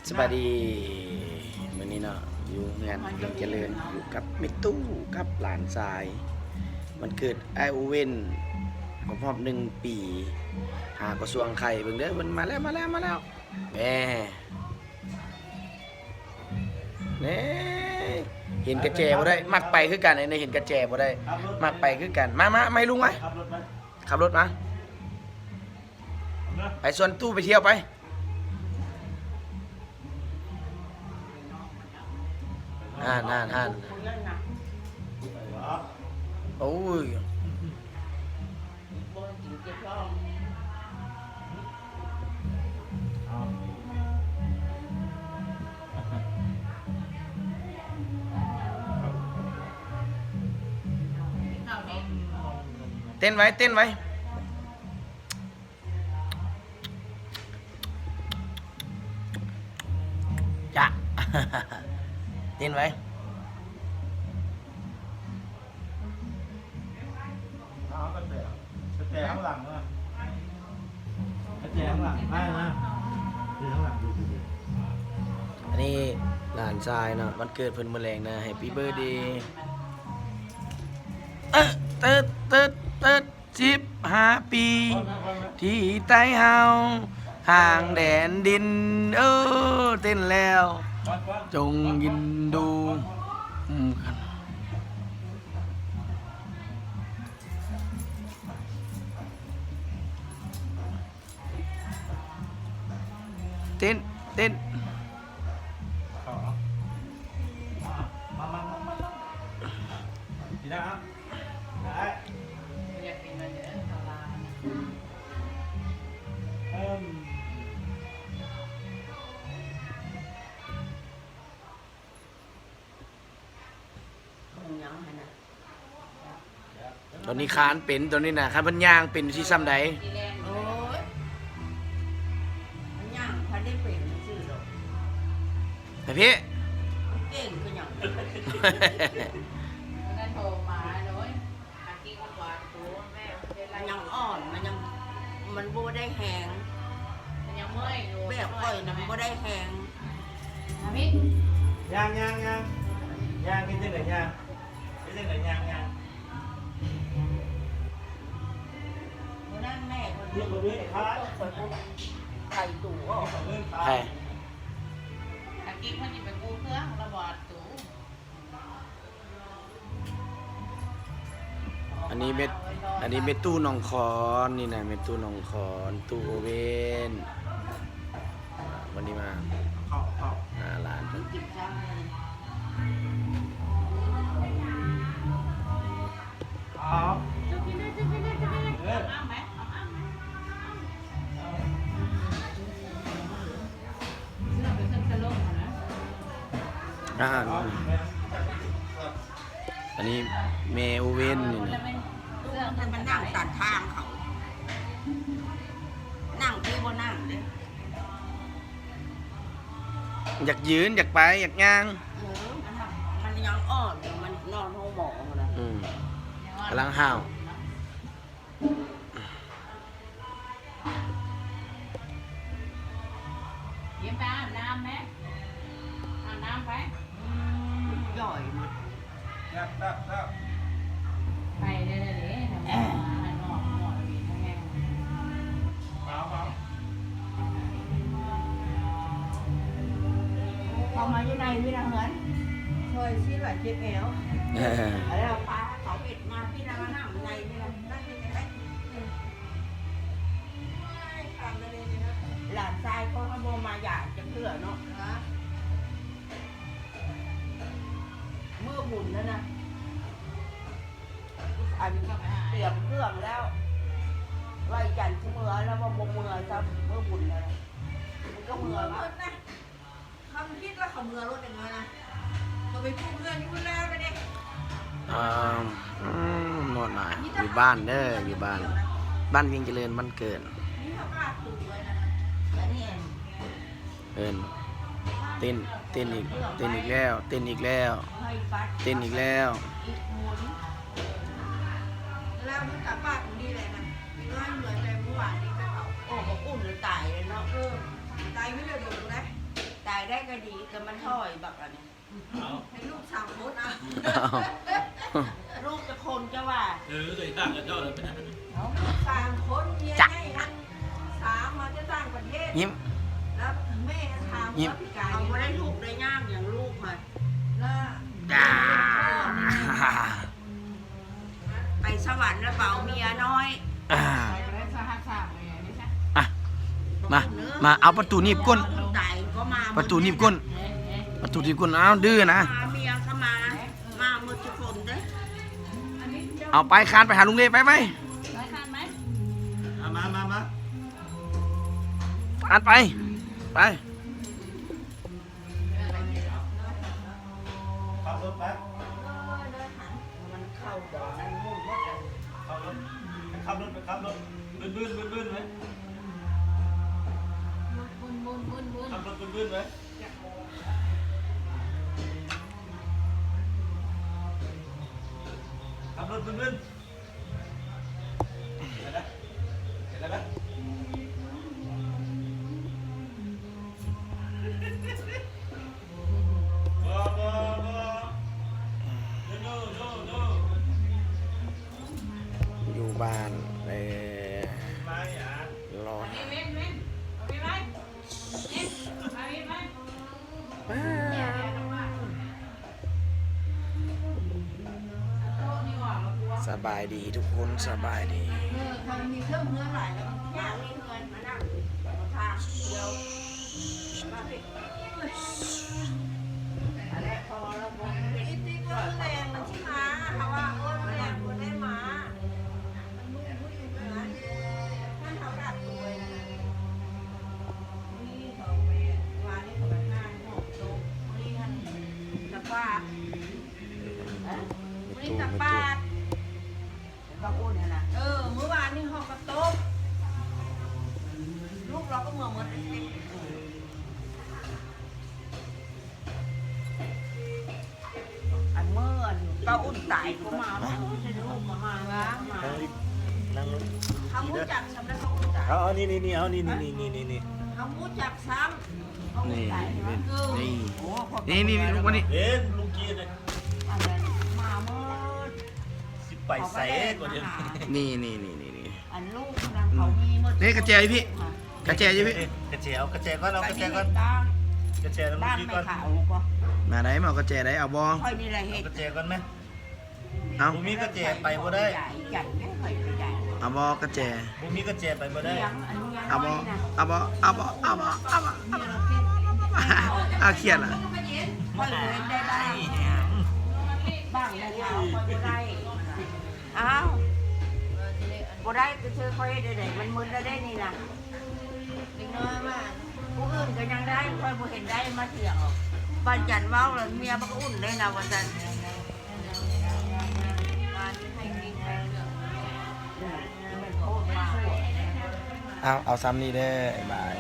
สวัสดีวันนี้เนาะอยู่งานเพียงเจริญอยู่กับมิตู้กับหลานชายมันเกิดไอโอเว่นครบรอบ1 ปีหากระทรวงไข่เบิ่งเด้อมันมาแล้วแหน่เห็นกระแจบ่ได้มักไปคือกันไอ้นี่เห็นกระแจบ่ได้มักไปคือกันมาไม่ลุงไหมขับรถมาไปส่วนตู้ไปเที่ยวไปอ่านโอ้ยเต้นไว้จ้ะ เต้นไว้กระแจข้างหลังนะกระแจข้างหลังได้นะดูข้างหลังดูสิ อันนี้หลานชายเนาะวันเกิดเพิ่นมื้อแรงนะ Happy Birthday 15 ปีที่ใต้เฮาห่างแดนดินเต้นแล้วจงยินดูกันเต้นมาดีนะครับได้ตอนนี้คานเป็นตัวนี้นะคานเพิ่นย่างเป็นที่ซ้ำใด โอ้ยมันย่างพันได้เป็นชื่อหรอก แต่พี่ มันเก่งก็อย่าง นั่นโทรมาหน่อยอากินหวานตัวแม่เป็นไร มันยังอ่อนมันยังมันบ่ได้แหง มันยังเมื่อยอยู่ แบบก่อยนะมันบ่ได้แหง อามิ ย่างกินจังไหนย่างกินจังไหนย่าง บ่ได้แม่คน เรื่องเรื่องค้า คนปุ๊บไก่ตู่ออก เรื่องค้า ใคร อากิมันจะไปกู้เครื่องระบาดตัว อันนี้เม็ดตู้หนองคอนนี่นะเม็ดตู้หนองคอนตู้โอเว่นวันนี้มาร้านเพิ่น กินจังเลย อ๋อ อ้ามไหมอ้ามไหมเสื้อเป็นเครื่องสโลงนะ อันนี้เมโอเว่นนี่นะ ตู้มันนั่งตัดทางเขา นั่งที่บ่นั่งเลย อยากยืนอยากไปอยากย่าง มันยังอ่อนอยู่มันนอนห้องหมอนะ กำลังห้าว ยิ้มไปอาบน้ำไหมอาบน้ำไป ย่อยหมด ไปเดี๋ยวทำงานนอกหมดมีทั้งแง่ เขามาอยู่ในพี่นางเหินช่วยชี้หลังเจ็บแอวอะไรเราปลาเขาเอ็ดมาพี่นางนั่งในพี่นางนั่งยังไงหลานชายก็ขโมยมาอยากจะเพื่อเนาะเมื่อบุญแล้วนะอันเตรียมเครื่องแล้วไหวจันทร์เมื่อแล้วว่าบ่เมื่อจะเมื่อบุญแล้วมันก็เมื่อมา คำคิดว่าเขาเมือรถอย่างนั้นนะเราไปพูดเพื่อนที่พูดแล้วไปเนี่ย หมดหน่อยอยู่บ้านเด้ออยู่บ้านเพียงเจริญบ้านเกิด นี่เขาพลาดถูกเลยนะ อันนี้เอง เอิ้นเต้นอีกแล้วเต้นอีกแล้ว ให้ฟัด เต้นอีกแล้ว อีกหมุน แล้วมันกลับบ้านดีเลยนะน้อยเหมือนไปเมื่อวานนี้ไปเขา โอ้ก็อุ่นเลยตายเลยเนาะ ตายไม่เลยดูนะ ตาย ได้ก็ดีแต่มันถอยบักอันนี้ เอา ให้ลูกสาวคนอ่ะ อ้าว ลูกจะคนจะว่า ตัวต่างกันเจ้าเลยเป็น ลูกสามคนเมียให้กันสามมาจะต่างประเทศ ยิ้ม แล้วแม่ถาม ยิ้ม ว่าพี่กาย เอาไม่ได้ลูกได้ย่างอย่างลูกมา น่า จ้า ไปสวรรค์แล้วเปล่าเมียน้อย อ่า ไปได้สหัสสามเลยไม่ใช่ อ่ะมาเอาประตูหนีบก้น ตายก็มา ประตูหนีบก้น ประตูหนีบก้นเอาดื้อนะ มาเมียก็มาหมดทุกคนเด้ อันนี้เจ้า เอาไปคานไปหาลุงเล่ไปไหม ได้ทานไหม มา คานไปไป ขับรถไป มันเข้าบ่อนั้นมุ่งหมดเลย ขับรถบื้นไหม บุญ ขับรถบื้นไหมขับรถบื้นเห็นไหมบ่โน่ อยู่บ้านมาอย่าร อ เว้นเอาไปไหมเอาไปไหมโต๊ะนี่ว่าเรากลัว สบายดีทุกคนสบายดี เขามีเครื่องเมื่อไหร่แล้วอยากมีเงินมานั่งมาทางเดียวมาสิอะไรพอแล้วบอก อีติ๊กก็แรงมันชิมาเขาว่าโอ้ยแรงคนได้มามันมุ่งอยู่เหมือนท่านเขาดัดตัวนะ นี่สองเมตรวานนี่เขาไปนั่งหกโต๊ะนี่ท่านตะป้านี่ตะป้าก็พูดเนี่ยนะ เมื่อวานนี่ห้องกระโต๊ะลูกเราก็เหมือนติ๊ก อันเมื่อก็อุ่นตายก็มาไม่ใช่ลูกมาล้างมา นั่ง เขารู้จักซ้ำแล้วเขารู้จัก เอานี่เอานี่ เขารู้จักซ้ำเขารู้ นี่ จัก นี่ โอ้ นี่ลุงมานี่ เด่นลุงกีน อะไรมาเมื่อ สิไปใส่ก่อนเดี๋ยว นี่ อันลูกนางเขามีเมื่อ นี่กระเจยพี่กระเจยพี่ กระเจียวกระเจียวก่อนเอากระเจียวก่อน ด้าน กระเจียวลุง ด้าน กี ไม่ ก่อน ขาวก็ มาไหนมาเอากระเจยได้เอาบอ ค่อยนี่แหละเหตุ กระเจียวก่อนไหม เอา บุมีกระเจียวไปบ่ได้ ใหญ่ใหญ่ไม่ค่อยใหญ่ เอาบอกระเจย บุมีกระเจียวไปบ่ได้ ยังอันนี้ยัง เอาบ น้ อ อยนะ เอาบอเอาเครียดอ่ะ ค่อยเว้นได้บ้างบ้างได้ยาวค่อยบ่ได้อ้าวบ่ได้ก็เชื่อค่อยได้มันมึนได้นี่นะเล็กน้อยมากผู้อื่นก็ยังได้ค่อยบ่เห็นได้มาเที่ยวบ้านจันว้าวแล้วเมียมันก็อุ่นได้นะวันจันทร์มาให้กินให้เรื่องมันโคตรมาก เอาซ้ำนี่เด้อบาย